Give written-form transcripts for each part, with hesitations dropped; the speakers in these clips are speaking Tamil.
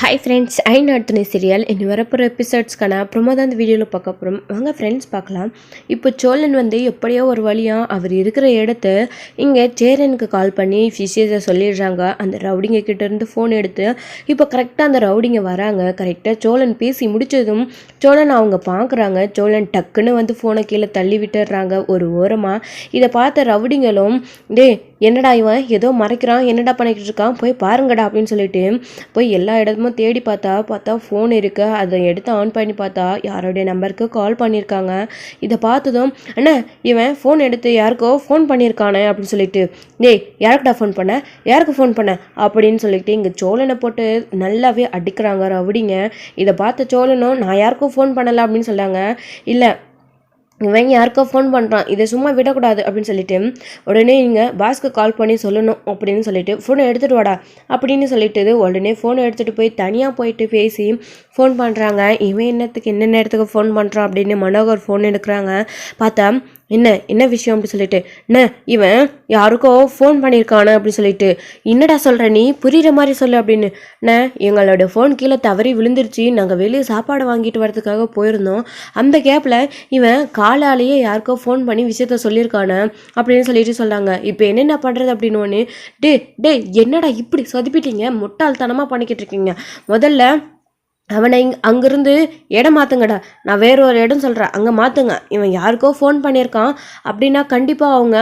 ஹாய் ஃப்ரெண்ட்ஸ், ஐ நாட்டினி சீரியல் இனி வரப்போகிற எபிசோட்ஸ்க்கான அப்புறமா தான் இந்த வீடியோவில் பார்க்க போகிறோம். வாங்க ஃப்ரெண்ட்ஸ் பார்க்கலாம். இப்போ சோழன் எப்படியோ ஒரு வழியாக அவர் இருக்கிற இடத்த இங்கே சேரனுக்கு கால் பண்ணி விஷயத்தை சொல்லிடுறாங்க. அந்த ரவுடிங்க கிட்டேருந்து ஃபோன் எடுத்து இப்போ கரெக்டாக அந்த ரவுடிங்க வராங்க. கரெக்டாக சோழன் பேசி முடித்ததும் சோழன் அவங்க பார்க்குறாங்க. சோழன் டக்குன்னு ஃபோனை கீழே தள்ளி விட்டுடுறாங்க ஒரு ஓரமாக. இதை பார்த்த ரவுடிங்களும் என்னடா இவன் ஏதோ மறைக்கிறான், என்னடா பண்ணிக்கிட்டு இருக்கான், போய் பாருங்கடா அப்படின்னு சொல்லிட்டு போய் எல்லா இடமும் தேடி பார்த்தா ஃபோன் இருக்கு. அதை எடுத்து ஆன் பண்ணி பார்த்தா யாரோடைய நம்பருக்கு கால் பண்ணியிருக்காங்க. இதை பார்த்ததும் அண்ணா இவன் ஃபோன் எடுத்து யாருக்கோ ஃபோன் பண்ணியிருக்கானே அப்படின்னு சொல்லிட்டு யாருக்குடா ஃபோன் பண்ண, யாருக்கு ஃபோன் பண்ண அப்படின்னு சொல்லிட்டு இங்கே சோழனை போட்டு நல்லாவே அடிக்கிறாங்க ரவுடிங்க. இதை பார்த்த சோழனும் நான் யாருக்கும் ஃபோன் பண்ணலை அப்படின்னு சொல்லாங்க. இல்லை இவன் யாருக்கோ ஃபோன் பண்ணுறான், இதை சும்மா விடக்கூடாது அப்படின்னு சொல்லிட்டு உடனே இங்கே பாஸ்க்கு கால் பண்ணி சொல்லணும் அப்படின்னு சொல்லிட்டு ஃபோனை எடுத்துகிட்டு வாடா அப்படின்னு சொல்லிட்டு உடனே ஃபோனை எடுத்துகிட்டு போய் தனியாக போயிட்டு பேசி ஃபோன் பண்ணுறாங்க. இவன் என்ன நேரத்துக்கு ஃபோன் பண்ணுறான் அப்படின்னு மனோகர் ஃபோன் எடுக்கிறாங்க. பார்த்தா என்ன விஷயம் அப்படி சொல்லிட்டு இவன் யாருக்கோ ஃபோன் பண்ணியிருக்கானு அப்படி சொல்லிட்டு என்னடா சொல்கிற நீ, புரிகிற மாதிரி சொல்லு அப்படின்னு. எங்களோட ஃபோன் கீழே தவறி விழுந்துருச்சு, நாங்கள் வெளியே சாப்பாடு வாங்கிட்டு வரதுக்காக போயிருந்தோம். அந்த கேப்பில் இவன் காலாலேயே யாருக்கோ ஃபோன் பண்ணி விஷயத்த சொல்லியிருக்கானு அப்படின்னு சொல்லிட்டு சொன்னாங்க. இப்போ என்னென்ன பண்ணுறது அப்படின்னு ஒன்று என்னடா இப்படி சொதப்பிட்டீங்க, முட்டாள்தனமாக பண்ணிக்கிட்டு இருக்கீங்க, முதல்ல அவனை அங்கேருந்து இடம் மாற்றுங்கடா, நான் வேற ஒரு இடம் சொல்கிறேன் அங்கே மாற்றுங்க. இவன் யாருக்கோ ஃபோன் பண்ணியிருக்கான் அப்படின்னா கண்டிப்பாக அவங்க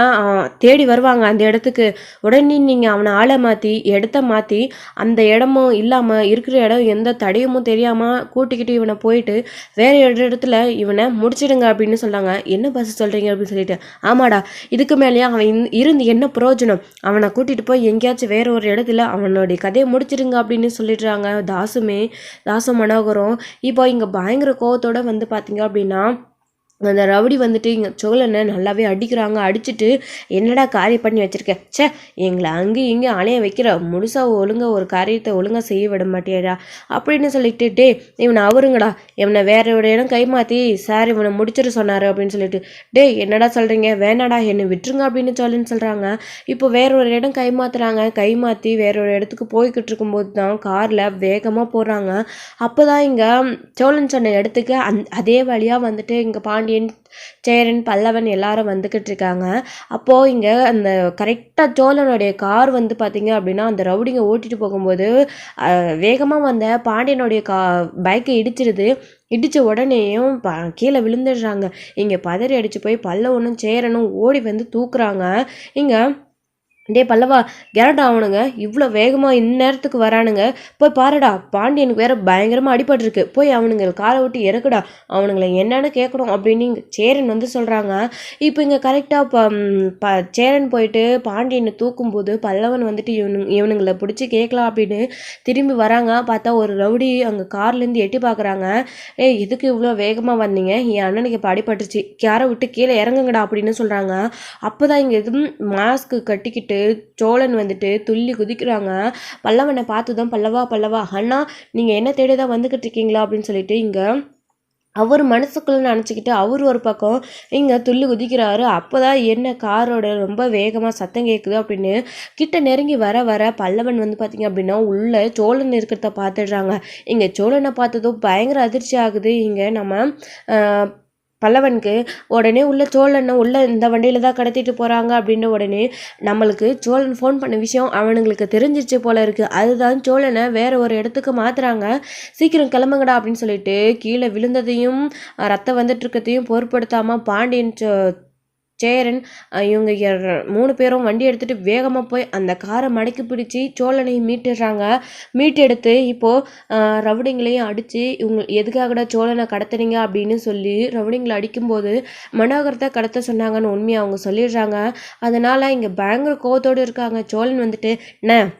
தேடி வருவாங்க அந்த இடத்துக்கு. உடனே நீங்கள் அவனை ஆளை மாற்றி இடத்த மாற்றி அந்த இடமும் இல்லாமல் இருக்கிற இடம் எந்த தடையமும் தெரியாமல் கூட்டிக்கிட்டு இவனை போயிட்டு வேறு இடத்துல இவனை முடிச்சிடுங்க அப்படின்னு சொன்னாங்க. என்ன பஸ் சொல்கிறீங்க அப்படின்னு சொல்லிட்டு, ஆமாடா இதுக்கு மேலேயே அவன் இருந்து என்ன பிரயோஜனம், அவனை கூட்டிகிட்டு போய் எங்கேயாச்சும் வேற ஒரு இடத்துல அவனுடைய கதையை முடிச்சிடுங்க அப்படின்னு சொல்லிடுறாங்க. தாசும் மனோகரம் இப்போ இங்கே பயங்கர கோவத்தோட பார்த்தீங்க அப்படின்னா அந்த ரவுடி இங்கே சோழனை நல்லாவே அடிக்கிறாங்க. அடிச்சுட்டு என்னடா காரியம் பண்ணி வச்சுருக்கேன், எங்களை அங்கேயும் இங்கே அணைய வைக்கிற, முழுசாக ஒழுங்காக ஒரு காரியத்தை ஒழுங்காக செய்ய விட மாட்டேடா அப்படின்னு சொல்லிட்டு இவனை அவருங்கடா, இவனை வேற ஒரு இடம் கைமாற்றி சார் இவனை முடிச்சிட்டு சொன்னார் அப்படின்னு சொல்லிட்டு என்னடா சொல்கிறீங்க, வேணாடா என்னை விட்டுருங்க அப்படின்னு சொல்லுன்னு சொல்கிறாங்க. இப்போ வேற ஒரு இடம் கைமாற்றி வேற ஒரு இடத்துக்கு போய்கிட்டு இருக்கும்போது தான் காரில் வேகமாக போகிறாங்க. அப்போ தான் இங்கே சோழன் சொன்ன இடத்துக்கு அதே வழியாக இங்கே பாண்டியன், சேரன், பல்லவன் எல்லாரும் வந்துக்கிட்டு இருக்காங்க. அப்போது இங்கே அந்த கரெக்டாக சோழனுடைய கார் பார்த்தீங்க அப்படின்னா அந்த ரவுடிங்க ஓட்டிகிட்டு போகும்போது வேகமாக வந்த பாண்டியனுடைய பைக்கை இடித்த உடனேயும் கீழே விழுந்துடுறாங்க. இங்கே பதறி அடித்து போய் பல்லவனும் சேரனும் ஓடி தூக்குறாங்க. இங்கே பல்லவா கேரட்டா அவனுங்க இவ்வளோ வேகமாக இந்நேரத்துக்கு வரானுங்க, போய் பாருடா பாண்டியனுக்கு வேற பயங்கரமாக அடிபட்டிருக்கு, போய் அவனுங்க காலை விட்டு இறக்குடா, அவனுங்களை என்னன்னு கேட்கணும் அப்படின்னு இங்கே சேரன் சொல்கிறாங்க. இப்போ இங்கே கரெக்டாக சேரன் போயிட்டு பாண்டியனை தூக்கும்போது பல்லவன் இவனுங்களை பிடிச்சி கேட்கலாம் அப்படின்னு திரும்பி வராங்க. பார்த்தா ஒரு ரவுடி அங்கே கார்லேருந்து எட்டி பார்க்குறாங்க. எதுக்கு இவ்வளோ வேகமாக வந்தீங்க, என் அண்ணனுக்கு இப்போ அடிபட்டுருச்சு, யாரை விட்டு கீழே இறங்குங்கடா அப்படின்னு சொல்கிறாங்க. அப்போ தான் இங்கே எதுவும் மாஸ்க்கு கட்டிக்கிட்டு சோழன் துள்ளி குதிக்கிறாங்க. பல்லவனை பார்த்ததும் பல்லவா அண்ணா நீங்கள் என்ன தேடி தான் வந்துக்கிட்டு இருக்கீங்களா அப்படின்னு சொல்லிட்டு இங்கே அவர் மனசுக்குள்ள நினச்சிக்கிட்டு அவர் ஒரு பக்கம் இங்கே துள்ளி குதிக்கிறாரு. அப்போ தான் என்ன காரோட ரொம்ப வேகமாக சத்தம் கேட்குது அப்படின்னு கிட்ட நெருங்கி வர பல்லவன் பார்த்தீங்க அப்படின்னா உள்ள சோழன் இருக்கிறத பார்த்துடுறாங்க. இங்கே சோழனை பார்த்ததும் பயங்கர அதிர்ச்சி ஆகுது. இங்கே நம்ம பல்லவனுக்கு உடனே உள்ள சோழனை இந்த வண்டியில் தான் கடத்திட்டு போகிறாங்க அப்படின்ற உடனே நம்மளுக்கு சோழன் ஃபோன் பண்ண விஷயம் அவனுங்களுக்கு தெரிஞ்சிச்சு போல இருக்குது. அதுதான் சோழனை வேற ஒரு இடத்துக்கு மாற்றுறாங்க. சீக்கிரம் கிளம்புங்கடா அப்படின்னு சொல்லிட்டு கீழே விழுந்ததையும் ரத்தம் இருக்கத்தையும் பொருட்படுத்தாமல் பாண்டியன், சேரன் இவங்க 3 பேரும் வண்டி எடுத்துகிட்டு வேகமாக போய் அந்த காரை மடக்கி பிடிச்சி சோழனையும் மீட்டெடுத்து இப்போது ரவுடிங்களையும் அடித்து இவங்க எதுக்காகடா சோழனை கடத்துறீங்க அப்படின்னு சொல்லி ரவுடிங்களை அடிக்கும்போது மனோகரத்தை கடத்த சொன்னாங்கன்னு உண்மையை அவங்க சொல்லிடுறாங்க. அதனால் இங்கே பயங்கர கோவத்தோடு இருக்காங்க. சோழன்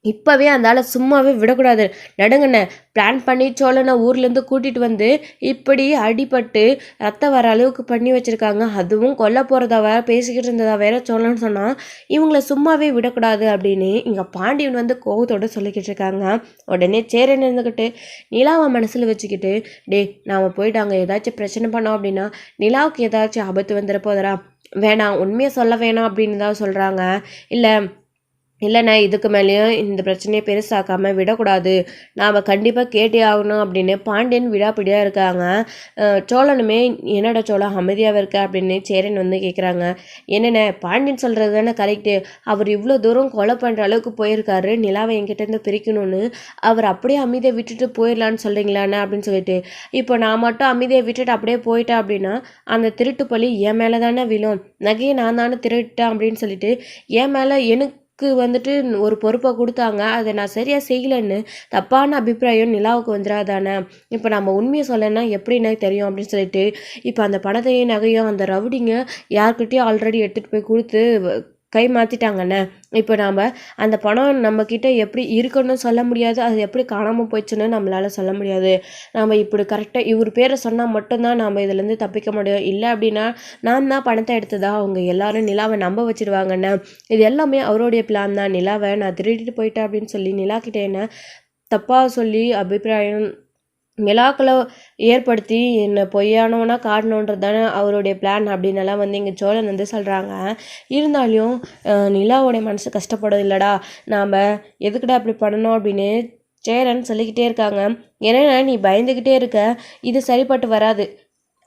இப்போவே அந்த ஆளை சும்மாவே விடக்கூடாது, நடுங்கண்ணே பிளான் பண்ணி சோழனை ஊர்லேருந்து கூட்டிகிட்டு இப்படி அடிபட்டு ரத்தம் வர அளவுக்கு பண்ணி வச்சுருக்காங்க. அதுவும் கொல்ல போகிறதா வேற பேசிக்கிட்டு இருந்ததா வேற சோழன்னு சொன்னால் இவங்களை சும்மாவே விடக்கூடாது அப்படின்னு இங்கே பாண்டியன் கோவத்தோடு சொல்லிக்கிட்டு இருக்காங்க. உடனே சேரன் இருந்துக்கிட்டு நிலாவை மனசில் வச்சுக்கிட்டு நாம் போயிட்டு அங்கே ஏதாச்சும் பிரச்சனை பண்ணோம் அப்படின்னா நிலாவுக்கு ஏதாச்சும் ஆபத்து வந்துட போதரா, வேணாம் உண்மையை சொல்ல வேணாம் அப்படின்னு தான் சொல்கிறாங்க. இல்லை இல்லைண்ணா இதுக்கு மேலேயும் இந்த பிரச்சனையை பெருசாக்காமல் விடக்கூடாது, நாம் கண்டிப்பாக கேட்டே ஆகணும் அப்படின்னு பாண்டியன் விடாப்பிடியாக இருக்காங்க. சோழனுமே என்னடா சோழன் அமைதியாக இருக்க அப்படின்னு சேரன் வந்து கேட்குறாங்க. என்னென்ன பாண்டியன் சொல்கிறது தானே கரெக்டு, அவர் இவ்வளோ தூரம் கொலை பண்ணுற அளவுக்கு போயிருக்காரு, நிலாவை என்கிட்டேருந்து பிரிக்கணும்னு அவர் அப்படியே அமைதியை விட்டுட்டு போயிடலான்னு சொல்கிறீங்களாண்ணே அப்படின்னு சொல்லிட்டு, இப்போ நான் மட்டும் அமைதியை விட்டுட்டு அப்படியே போயிட்டேன் அப்படின்னா அந்த திருட்டு பழி என் மேலே தானே விழும், நகையை நான் தானே திருட்டேன் அப்படின்னு சொல்லிட்டு என் மேலே எனக்கு வந்துட்டு ஒரு பொறுப்பை கொடுத்தாங்க, அதை நான் சரியாக செய்யலைன்னு தப்பான அபிப்பிராயம் நிலாவுக்கு வந்துடாதானே. இப்போ நம்ம உண்மையை சொல்லணும்னா எப்படின்னா தெரியும் அப்படின்னு சொல்லிட்டு இப்போ அந்த பணத்தையும் நகையும் அந்த ரவுடிங்க யார்கிட்டயும் ஆல்ரெடி எடுத்துகிட்டு போய் கொடுத்து கை மாற்றிட்டாங்கண்ணே. இப்போ நாம் அந்த பணம் நம்மக்கிட்ட எப்படி இருக்குன்னு சொல்ல முடியாது, அது எப்படி காணாமல் போயிடுச்சுன்னு நம்மளால் சொல்ல முடியாது. நாம் இப்படி கரெக்டாக இவர் பேரை சொன்னால் மட்டும்தான் நாம் இதுலேருந்து தப்பிக்க முடியும். இல்லை அப்படின்னா நான் தான் பணத்தை எடுத்ததா அவங்க எல்லாரும் நிலாவை நம்ப வச்சுடுவாங்கண்ணே. இது எல்லாமே அவருடைய பிளான் தான். நிலாவை நான் திருடிட்டு போயிட்டேன் அப்படின்னு சொல்லி நிலாக்கிட்ட என்ன தப்பாக சொல்லி அபிப்பிராயம் நிலாக்களை ஏற்படுத்தி என்னை பொய்யானவனா காட்டணுன்றது தானே அவருடைய பிளான் அப்படின்னெல்லாம் வந்து இங்கே சோழன் வந்து சொல்கிறாங்க. இருந்தாலும் நிலாவோடைய மனசு கஷ்டப்படும் இல்லைடா, நாம் எதுக்குடா இப்படி பண்ணணும் அப்படின்னு சேரன் சொல்லிக்கிட்டே இருக்காங்க. ஏன்னா நீ பயந்துக்கிட்டே இருக்க, இது சரிப்பட்டு வராது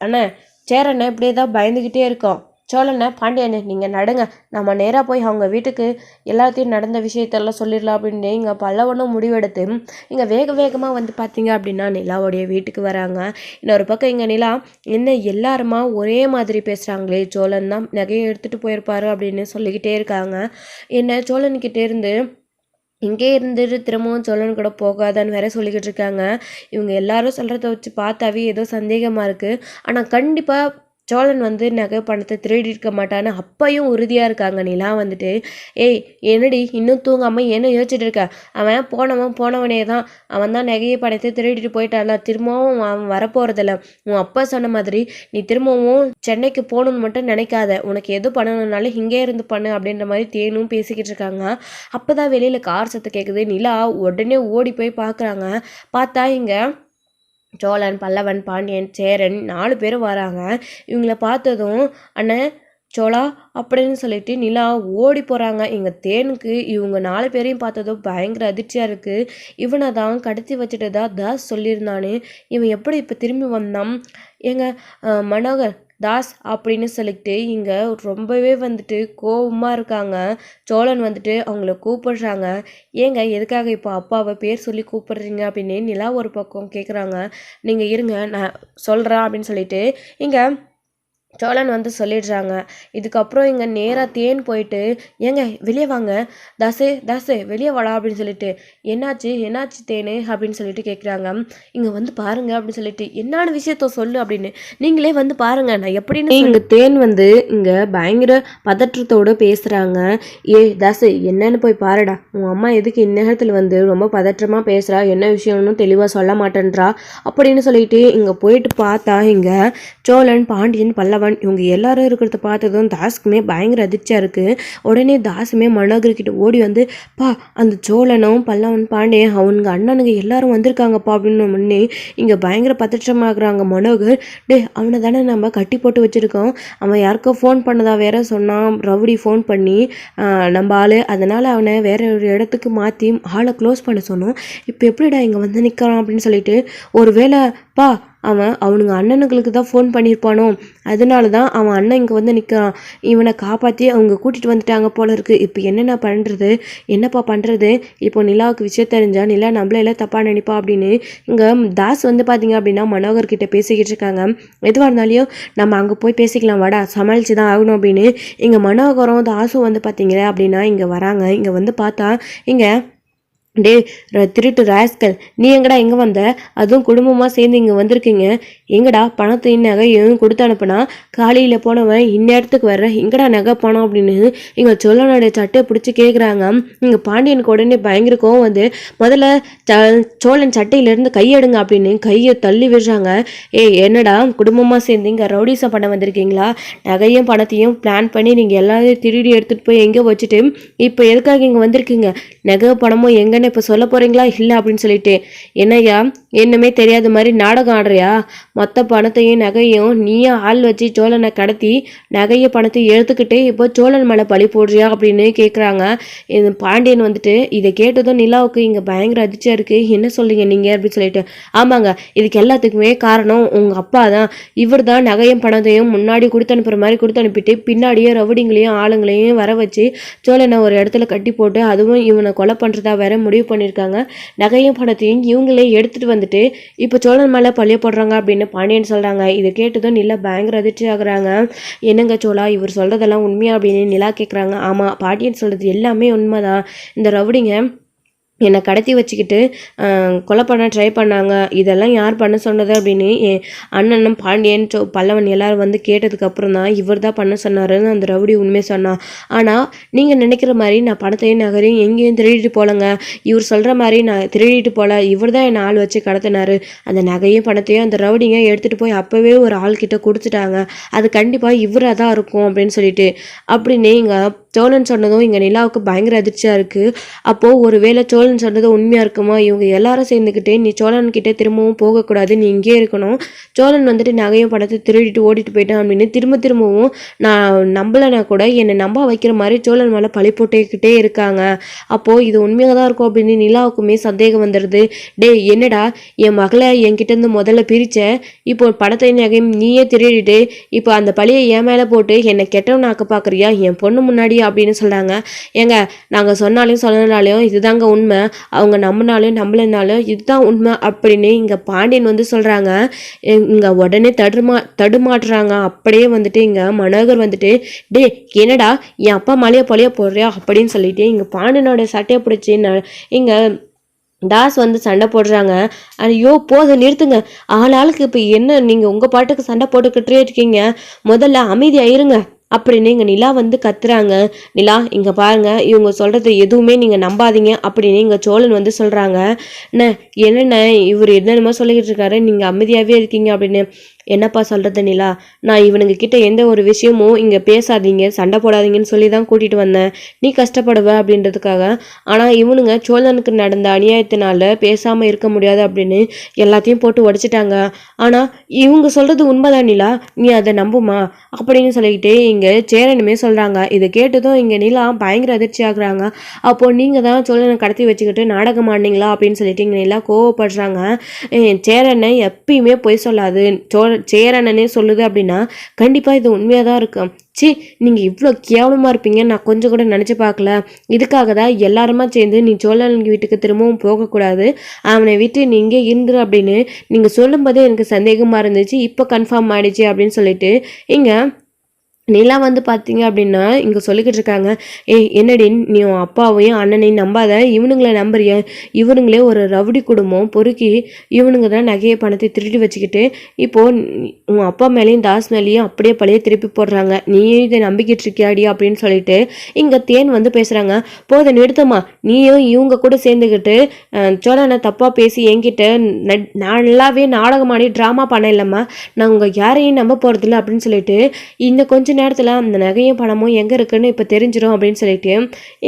அண்ணா. சேரனை இப்படியே தான் பயந்துக்கிட்டே இருக்கோம். சோழனை பாண்டியனே நீங்கள் நடுங்க, நம்ம நேராக போய் அவங்க வீட்டுக்கு எல்லாத்தையும் நடந்த விஷயத்தெல்லாம் சொல்லிடலாம் அப்படின்னு இங்கே பல்லவனும் முடிவெடுத்து இங்கே வேகமாக வந்து பார்த்தீங்க அப்படின்னா நிலாவுடைய வீட்டுக்கு வராங்க. இன்னொரு பக்கம் இங்கே நிலா என்ன எல்லாருமா ஒரே மாதிரி பேசுகிறாங்களே, சோழன் தான் நகையை எடுத்துகிட்டு போயிருப்பாரு அப்படின்னு சொல்லிக்கிட்டே இருக்காங்க. என்ன சோழன்கிட்டே இருந்து இங்கே இருந்துட்டு திரும்பவும் சோழன் கூட போகாதான்னு வேற சொல்லிக்கிட்டு இருக்காங்க. இவங்க எல்லாரும் சொல்கிறத வச்சு பார்த்தாவே ஏதோ சந்தேகமாக இருக்குது. ஆனால் கண்டிப்பாக சோழன் வந்து நகை பணத்தை திருடிருக்க மாட்டான்னு அப்பையும் உறுதியாக இருக்காங்க. நிலா வந்துட்டு ஏய் என்னடி இன்னும் தூங்காமல் என்ன யோசிச்சுட்டு இருக்க, அவன் போனவனே தான், அவன் தான் நகையை பணத்தை திருடிட்டு போயிட்டான்ல, திரும்பவும் அவன் வரப்போகிறதில்ல. உன் அப்பா சொன்ன மாதிரி நீ திரும்பவும் சென்னைக்கு போகணுன்னு மட்டும் நினைக்காத, உனக்கு எது பண்ணணுன்னாலும் இங்கே இருந்து பண்ணு அப்படின்ற மாதிரி தேனும் பேசிக்கிட்டு இருக்காங்க. அப்போ தான் வெளியில் கார் சத்தம் கேட்குது. நிலா உடனே ஓடி போய் பார்க்குறாங்க. பார்த்தா இங்கே சோழன், பல்லவன், பாண்டியன், சேரன் 4 பேரும் வராங்க. இவங்கள பார்த்ததும் அண்ணன் சோழா அப்படின்னு சொல்லிட்டு நிலா ஓடி போகிறாங்க. எங்கள் தேனுக்கு இவங்க 4 பேரையும் பார்த்ததும் பயங்கர அதிர்ச்சியாக இருக்குது. இவனை தான் கடத்தி வச்சுட்டு தான் தாஸ் சொல்லியிருந்தானே, இவன் எப்படி இப்போ திரும்பி வந்தான், எங்கள் மனோகர் தாஸ் அப்படின்னு சொல்லிட்டு இங்கே ரொம்பவே வந்துட்டு கோபமாக இருக்காங்க. சோழன் வந்துட்டு அவங்கள கூப்பிடுறாங்க. ஏங்க எதுக்காக இப்போ அப்பாவை பேர் சொல்லி கூப்பிடுறீங்க அப்படின்னு நிலா ஒரு பக்கம் கேட்குறாங்க. நீங்கள் இருங்க நான் சொல்கிறேன் அப்படின்னு சொல்லிட்டு இங்கே சோழன் வந்து சொல்லிடுறாங்க. இதுக்கப்புறம் இங்கே நேராக தேன் போயிட்டு ஏங்க வெளியே வாங்க, தாசே வெளியே வாடா அப்படின்னு சொல்லிட்டு என்னாச்சு தேனு அப்படின்னு சொல்லிட்டு கேட்குறாங்க. இங்கே வந்து பாருங்க அப்படின்னு சொல்லிட்டு என்னான விஷயத்த சொல்லு அப்படின்னு நீங்களே வந்து பாருங்க நான் எப்படின்னு இங்கே தேன் வந்து இங்கே பயங்கர பதற்றத்தோடு பேசுகிறாங்க. தாசு என்னன்னு போய் பாருடா, உன் அம்மா எதுக்கு இந்நேரத்தில் வந்து ரொம்ப பதற்றமாக பேசுகிறா, என்ன விஷயம்னு தெளிவாக சொல்ல மாட்டேன்றா அப்படின்னு சொல்லிட்டு இங்கே போயிட்டு பார்த்தா இங்கே சோழன், பாண்டியன், பல்லவன் இவங்க எல்லாரும் இருக்கிறத பார்த்ததும் தாஸுக்குமே பயங்கர அதிர்ச்சியாக இருக்குது. உடனே தாஸுமே மனோகர்கிட்ட ஓடி வந்து அந்த சோழனும் பல்லவன், பாண்டியன் அவனுங்க அண்ணனுங்க எல்லாரும் வந்திருக்காங்கப்பா அப்படின்னு முன்னே இங்கே பயங்கர பதற்றமாகறாங்க. மனோகர் அவனை தானே நம்ம கட்டி போட்டு வச்சுருக்கோம், அவன் யாருக்கோ ஃபோன் பண்ணதா வேற சொன்னான், ரவுடி ஃபோன் பண்ணி நம்ம ஆள், அதனால் அவனை வேற ஒரு இடத்துக்கு மாற்றி ஆளை க்ளோஸ் பண்ண சொன்னோம். இப்போ எப்படிடா இங்கே வந்து நிற்கிறான் அப்படின்னு சொல்லிட்டு ஒரு வேளை அவனுங்க அண்ணனுங்களுக்கு தான் ஃபோன் பண்ணியிருப்பானோ, அதனால தான் அவன் அண்ணன் இங்கே வந்து நிற்கிறான், இவனை காப்பாற்றி அவங்க கூட்டிகிட்டு வந்துட்டாங்க போல இருக்குது. இப்போ என்னப்பா பண்ணுறது, இப்போ நிலாவுக்கு விஷயம் தெரிஞ்சா நிலா நம்மளெல்லாம் தப்பாக நினைப்பா அப்படின்னு இங்கே தாஸ் வந்து பார்த்தீங்க அப்படின்னா மனோகர்கிட்ட பேசிக்கிட்டு இருக்காங்க. எதுவாக இருந்தாலையும் நம்ம அங்கே போய் பேசிக்கலாம் வாடா, சமாளித்து தான் ஆகணும் அப்படின்னு இங்கே மனோகரும் தாஸும் வந்து பார்த்தீங்களே அப்படின்னா இங்கே வராங்க. இங்கே வந்து பார்த்தா இங்கே திருட்டு ராஸ்கல், நீ எங்கடா இங்கே வந்த, அதுவும் குடும்பமாக சேர்ந்து இங்கே வந்திருக்கீங்க, எங்கடா பணத்தையும் நகையும் கொடுத்து அனுப்புனா, காலையில் போனவன் இந்நேரத்துக்கு வர்ற எங்கடா நகை பணம் அப்படின்னு இங்கே சோழனுடைய சட்டையை பிடிச்சி கேட்குறாங்க. இங்கே பாண்டியனுக்கு உடனே பயங்கர கோவம் வந்து முதல்ல சோழன் சட்டையிலேருந்து கையெடுங்க அப்படின்னு கையை தள்ளி விடுறாங்க. என்னடா குடும்பமாக சேர்ந்து இங்கே ரவுடிசம் பண்ண வந்திருக்கீங்களா, நகையும் பணத்தையும் பிளான் பண்ணி நீங்கள் எல்லாத்தையும் திருடி எடுத்துகிட்டு போய் எங்கே வச்சுட்டு இப்போ எதுக்காக இங்கே வந்திருக்கீங்க, நகை பணமும் எங்கே இல்லைன்னு இப்போ சொல்ல போகிறீங்களா இல்லை அப்படின்னு சொல்லிட்டு, என்னய்யா என்னமே தெரியாத மாதிரி நாடகம் ஆடுறியா? மொத்த பணத்தையும் நகையும் நீயே ஆள் வச்சு சோழனை கடத்தி நகையை பணத்தை எடுத்துக்கிட்டு இப்போ சோழன் மேலே பழி போடுறியா அப்படின்னு கேட்குறாங்க. இது பாண்டியன் வந்துட்டு இதை கேட்டதும் நிலாவுக்கு இங்கே பயங்கர அதிர்ச்சியாக இருக்குது. என்ன சொல்றீங்க நீங்கள் அப்படின்னு சொல்லிட்டு, ஆமாங்க இதுக்கு எல்லாத்துக்குமே காரணம் உங்கள் அப்பா தான். இவர் தான் நகையும் பணத்தையும் முன்னாடி கொடுத்து அனுப்புகிற மாதிரி கொடுத்து அனுப்பிட்டு பின்னாடியே ரவுடிங்களையும் ஆளுங்களையும் வர வச்சு சோழனை ஒரு இடத்துல கட்டி போட்டு அதுவும் இவனை கொலை பண்ணுறதா வேற முடிவு பண்ணியிருக்காங்க. நகையும் பணத்தையும் இவங்களே எடுத்துகிட்டு வந்துட்டு இப்போ சோழன் மேலே பழிய போடுறாங்க அப்படின்னு பாண்டியன் சொல்கிறாங்க. இதை கேட்டதும் நிலா பயங்கர அதிர்ச்சி ஆகுறாங்க. என்னங்க சோழா இவர் சொல்கிறதெல்லாம் உண்மையா அப்படின்னு நிலா கேட்குறாங்க. ஆமாம் பாண்டியன் சொல்கிறது எல்லாமே உண்மைதான். இந்த ரவுடிங்க என்னை கடத்தி வச்சுக்கிட்டு கொலை பண்ண ட்ரை பண்ணாங்க. இதெல்லாம் யார் பண்ண சொன்னது அப்படின்னு என் அண்ணனும் பாண்டியன் பல்லவன் எல்லாரும் வந்து கேட்டதுக்கப்புறம் தான் இவர் தான் பண்ண சொன்னாருன்னு அந்த ரவுடி உண்மையை சொன்னான். ஆனால் நீங்கள் நினைக்கிற மாதிரி நான் பணத்தையும் நகரையும் எங்கேயும் திருடிட்டு போகலங்க. இவர் சொல்கிற மாதிரி நான் திருடிட்டு போகல. இவர் தான் என்னை ஆள் வச்சு கடத்தினாரு. அந்த நகையும் பணத்தையும் அந்த ரவுடிங்க எடுத்துகிட்டு போய் அப்போவே ஒரு ஆள்கிட்ட கொடுத்துட்டாங்க. அது கண்டிப்பாக இவராக தான் இருக்கும் அப்படின்னு சொல்லிட்டு அப்படின்னு இங்கே சோழன் சொன்னதும் இங்கே நிலாவுக்கு பயங்கர அதிர்ச்சியாக இருக்குது. அப்போது ஒரு வேளை சோழன் சொன்னது உண்மையாக இருக்குமா? இவங்க எல்லாரும் சேர்ந்துக்கிட்டே நீ சோழன்கிட்ட திரும்பவும் போகக்கூடாது, நீ இங்கே இருக்கணும், சோழன் வந்துட்டு நகையும் பணத்தை திருடிட்டு ஓடிட்டு போயிட்டான் அப்படின்னு திரும்பவும் நான் நம்பலைனா கூட என்னை நம்ப வைக்கிற மாதிரி சோழன் மேலே பழி போட்டுக்கிட்டே இருக்காங்க. அப்போது இது உண்மையாக தான் இருக்கும் அப்படின்னு நிலாவுக்குமே சந்தேகம் வந்துடுது. டே என்னடா என் மகளை என்கிட்டேருந்து முதல்ல பிரித்த, இப்போ பணத்தை நகையும் நீயே திருடிட்டு இப்போ அந்த பழியை என் மேலே போட்டு என்னை கெட்டவனாக்க பார்க்குறியா என் பொண்ணு முன்னாடி அப்படின்னு சொல்கிறாங்க. ஏங்க நாங்கள் சொன்னாலையும் சொல்லனாலையும் இதுதாங்க உண்மை, அவங்க நம்பினாலும் நம்பலைனாலும் இதுதான் உண்மை அப்படின்னு இங்கே பாண்டியன் வந்து சொல்கிறாங்க. இங்கே உடனே தடுமாட்டுறாங்க. அப்படியே வந்துட்டு இங்கே மனோகர் வந்துட்டு டே என்னடா என் அப்பா மலையை பொழிய போடுறியா அப்படின்னு சொல்லிட்டு இங்கே பாண்டியனோட சட்டையை பிடிச்சி இங்கே தாஸ் வந்து சண்டை போடுறாங்க. ஐயோ போதும் நிறுத்துங்க, ஆளுக்கு இப்போ என்ன நீங்கள் உங்கள் பாட்டுக்கு சண்டை போட்டுக்கிட்டே இருக்கீங்க, முதல்ல அமைதியாக இருங்க அப்படின்னு இங்கே நிலா வந்து கத்துறாங்க. நிலா இங்கே பாருங்க இவங்க சொல்கிறது எதுவுமே நீங்கள் நம்பாதீங்க அப்படின்னு இங்கே சோழன் வந்து சொல்கிறாங்க. என்னென்ன இவர் என்னென்னமோ சொல்லிக்கிட்டு இருக்காரு, நீங்கள் அமைதியாகவே இருக்கீங்க அப்படின்னு. என்னப்பா சொல்கிறது நிலா, நான் இவனுங்க கிட்ட எந்த ஒரு விஷயமும் இங்கே பேசாதீங்க சண்டை போடாதீங்கன்னு சொல்லி தான் கூட்டிகிட்டு வந்தேன், நீ கஷ்டப்படுவ அப்படின்றதுக்காக. ஆனால் இவனுங்க சோழனுக்கு நடந்த அநியாயத்தினால பேசாமல் இருக்க முடியாது அப்படின்னு எல்லாத்தையும் போட்டு உடைச்சிட்டாங்க. ஆனால் இவங்க சொல்கிறது உண்மைதான் நிலா, நீ அதை நம்புமா அப்படின்னு சொல்லிக்கிட்டு இங்கே சேரனுமே சொல்கிறாங்க. இதை கேட்டதும் இங்கே நிலா பயங்கர அதிர்ச்சி ஆகுறாங்க. அப்போது நீங்கள் தான் சோழனை கடத்தி வச்சுக்கிட்டு நாடகம் ஆடினீங்களா அப்படின்னு சொல்லிட்டு இங்கே நிலா கோவப்படுறாங்க. சேரனை எப்பயுமே பொய் சொல்லாது, சேரனே சொல்லுது அப்படின்னா கண்டிப்பாக இது உண்மையாக தான் இருக்கும். சி நீங்கள் இவ்வளோ கேவலமாக இருப்பீங்க நான் கொஞ்சம் கூட நினச்சி பார்க்கல. இதுக்காக தான் எல்லாருமா சேர்ந்து நீ சோழன் வீட்டுக்கு திரும்பவும் போகக்கூடாது, அவனை விட்டு நீ இங்கே இருந்துரு அப்படின்னு நீங்கள் சொல்லும்போதே எனக்கு சந்தேகமாக இருந்துச்சு, இப்போ கன்ஃபார்ம் ஆகிடுச்சு அப்படின்னு சொல்லிட்டு இங்கே நிலா வந்து பார்த்தீங்க அப்படின்னா இங்கே சொல்லிக்கிட்டு இருக்காங்க. என்னடி நீ உன் அப்பாவையும் அண்ணனையும் நம்பாத, இவனுங்களை நம்புறிய, இவனுங்களே ஒரு ரவுடி குடும்பம் பொறுக்கி இவனுங்க தான் நகையை பணத்தை திருடி வச்சுக்கிட்டு இப்போது உன் அப்பா மேலேயும் தாஸ் மேலேயும் அப்படியே பழைய திருப்பி போடுறாங்க, நீயும் இதை நம்பிக்கிட்டு இருக்கியாடி அப்படின்னு சொல்லிட்டு இங்கே தேன் வந்து பேசுகிறாங்க. போதை நிறுத்தமா, நீயும் இவங்க கூட சேர்ந்துக்கிட்டு சோழனை தப்பாக பேசி என்கிட்ட நல்லாவே நாடகமாடி ட்ராமா பண்ண இல்லைம்மா, நான் உங்கள் யாரையும் நம்ப போகிறதில்ல அப்படின்னு சொல்லிட்டு இந்த கொஞ்சம் நேரத்தில் அந்த நகையும் பணமும் எங்கே இருக்குன்னு இப்போ தெரிஞ்சிடும் அப்படின்னு சொல்லிட்டு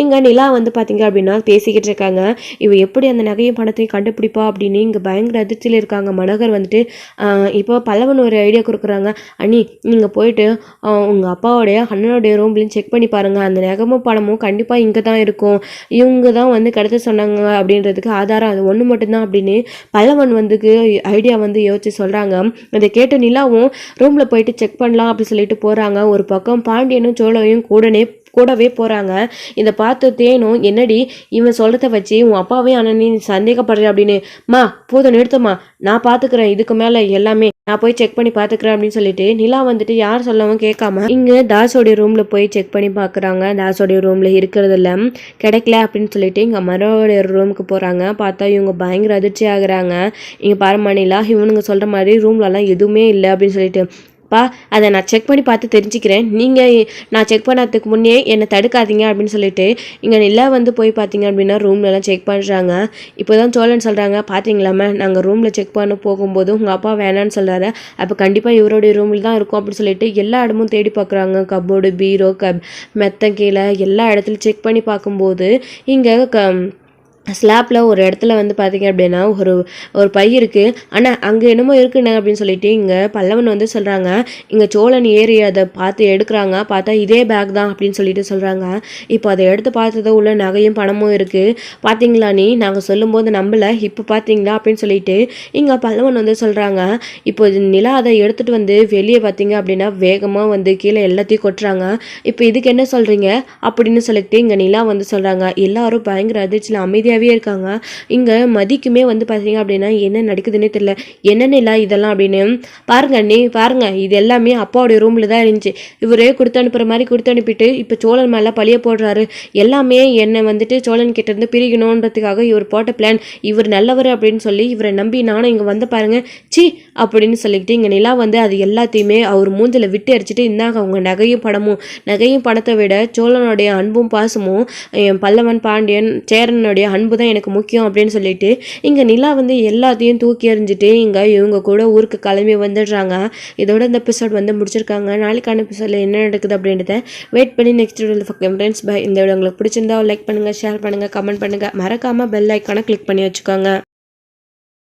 இங்கே நிலா வந்து பார்த்தீங்க அப்படின்னா பேசிக்கிட்டு இருக்காங்க. இவ எப்படி அந்த நகையும் பணத்தையும் கண்டுபிடிப்பா அப்படின்னு இங்கே பயங்கர அதிர்ச்சியில் இருக்காங்க. மனோகர் வந்துட்டு இப்போ பல்லவன் ஒரு ஐடியா கொடுக்குறாங்க. அண்ணி நீங்கள் போயிட்டு உங்கள் அப்பாவோடைய அண்ணனுடைய ரூம்லையும் செக் பண்ணி பாருங்கள், அந்த நகமும் பணமும் கண்டிப்பாக இங்கே தான் இருக்கும், இவங்க தான் வந்து கடத்த சொன்னாங்க அப்படின்றதுக்கு ஆதாரம் அது ஒன்று மட்டும்தான் அப்படின்னு பல்லவன் வந்துக்கு ஐடியா வந்து யோசிச்சு சொல்கிறாங்க. அதை கேட்டு நிலாவும் ரூமில் போயிட்டு செக் பண்ணலாம் அப்படின்னு சொல்லிட்டு போகிறாங்க. ஒரு பக்கம் பாண்டியனும் சோழவையும் கூடவே போகிறாங்க. இதை பார்த்து தேனும் என்னடி இவன் சொல்கிறத வச்சு உன் அப்பாவே அண்ணனி சந்தேகப்படுற அப்படின்னு, மா போதும் நிறுத்தமா, நான் பார்த்துக்கிறேன், இதுக்கு மேலே எல்லாமே நான் போய் செக் பண்ணி பார்த்துக்கிறேன் அப்படின்னு சொல்லிட்டு நிலா வந்துட்டு யார் சொல்லவும் கேட்காம இங்கே தாஸோடைய ரூமில் போய் செக் பண்ணி பார்க்குறாங்க. தாஸோடைய ரூமில் இருக்கிறதில்ல, கிடைக்கல அப்படின்னு சொல்லிட்டு இங்கே மரோடைய ரூமுக்கு போகிறாங்க. பார்த்தா இவங்க பயங்கர அதிர்ச்சி ஆகுறாங்க. இங்கே பாருமா நிலா, இவனுங்க சொல்கிற மாதிரி ரூம்லலாம் எதுவுமே இல்லை அப்படின்னு சொல்லிட்டு, அதை நான் செக் பண்ணி பார்த்து தெரிஞ்சுக்கிறேன், நீங்கள் நான் செக் பண்ணதுக்கு முன்னே என்னை தடுக்காதீங்க அப்படின்னு சொல்லிட்டு இங்கே நிலா வந்து போய் பார்த்தீங்க அப்படின்னா ரூம்லலாம் செக் பண்ணுறாங்க. இப்போ தான் சோழன் சொல்கிறாங்க, பார்த்தீங்களாம நாங்கள் ரூமில் செக் பண்ண போகும்போது உங்கள் அப்பா வேணான்னு சொல்கிறாரு, அப்போ கண்டிப்பாக இவருடைய ரூமில் தான் இருக்கும் அப்படின்னு சொல்லிட்டு எல்லா இடமும் தேடி பார்க்குறாங்க. கப்போர்டு, பீரோ, மெத்த கீழே எல்லா இடத்துலையும் செக் பண்ணி பார்க்கும்போது இங்கே ஸ்லாப்பில் ஒரு இடத்துல வந்து பார்த்தீங்க அப்படின்னா ஒரு ஒரு பை இருக்குது. ஆனால் அங்கே என்னமோ இருக்குண்ணே அப்படின்னு சொல்லிட்டு இங்கே பல்லவன் வந்து சொல்கிறாங்க. இங்கே சோழன் ஏறி அதை பார்த்து எடுக்கிறாங்க. பார்த்தா இதே பேக் தான் அப்படின்னு சொல்லிட்டு சொல்கிறாங்க. இப்போ அதை எடுத்து பார்த்ததோ உள்ள நகையும் பணமும் இருக்குது. பார்த்தீங்களா நீ நாங்கள் சொல்லும்போது நம்பலை, இப்போ பார்த்தீங்களா அப்படின்னு சொல்லிட்டு இங்கே பல்லவன் வந்து சொல்கிறாங்க. இப்போ நிலா அதை எடுத்துகிட்டு வந்து வெளியே பார்த்தீங்க அப்படின்னா வேகமாக வந்து கீழே எல்லாத்தையும் கொட்டுறாங்க. இப்போ இதுக்கு என்ன சொல்கிறீங்க அப்படின்னு சொல்லிட்டு இங்கே நிலா வந்து சொல்கிறாங்க. எல்லாரும் பயங்கர அதிர்ச்சியில் அமைதியாகவே இருக்காங்க. இங்க மதிக்குமே வந்து பாத்தீங்க அப்படின்னா என்ன நடக்குதுன்னே தெரியல. என்னன்னு இல்லை இதெல்லாம் அப்படின்னு பாருங்க இது எல்லாமே அப்பாவுடைய ரூம்ல தான் இருந்துச்சு. இவரே கொடுத்து அனுப்புற மாதிரி கொடுத்து அனுப்பிட்டு இப்ப சோழன் மேல பழிய போடுறாரு. எல்லாமே என்னை வந்துட்டு சோழன் கிட்ட இருந்து பிரிக்கணுன்றதுக்காக இவர் போட்ட பிளான். இவர் நல்லவர் அப்படின்னு சொல்லி இவரை நம்பி நானும் இங்க வந்து பாருங்க சி அப்படின்னு சொல்லிக்கிட்டு இங்க நிலா வந்து அது எல்லாத்தையுமே அவர் மூஞ்சில விட்டு அடிச்சுட்டு இந்தாங்க அவங்க நகையும் பணத்தை விட சோழனுடைய அன்பும் பாசமும் பல்லவன் பாண்டியன் சேரனுடைய அன்பு தான் எனக்கு முக்கியம் அப்படின்னு சொல்லிட்டு இங்க நிலா வந்து எல்லாத்தையும் தூக்கி எறிஞ்சிட்டு இவங்க கூட ஊருக்கு கிளம்பி வந்துடுறாங்க. இதோட இந்த எபிசோட் வந்து முடிச்சிருக்காங்க. நாளைக்கான எபிசோட்ல என்ன நடக்குது அப்படின்றத வெயிட் பண்ணி நெக்ஸ்ட் வீடியோவில் பார்க்கலாம் ஃப்ரெண்ட்ஸ். பை. இந்த வீடியோ உங்களுக்கு பிடிச்சிருந்தா லைக் பண்ணுங்க, ஷேர் பண்ணுங்க, கமெண்ட் பண்ணுங்க, மறக்காம பெல் ஐக்கானை கிளிக் பண்ணி வச்சுக்கோங்க.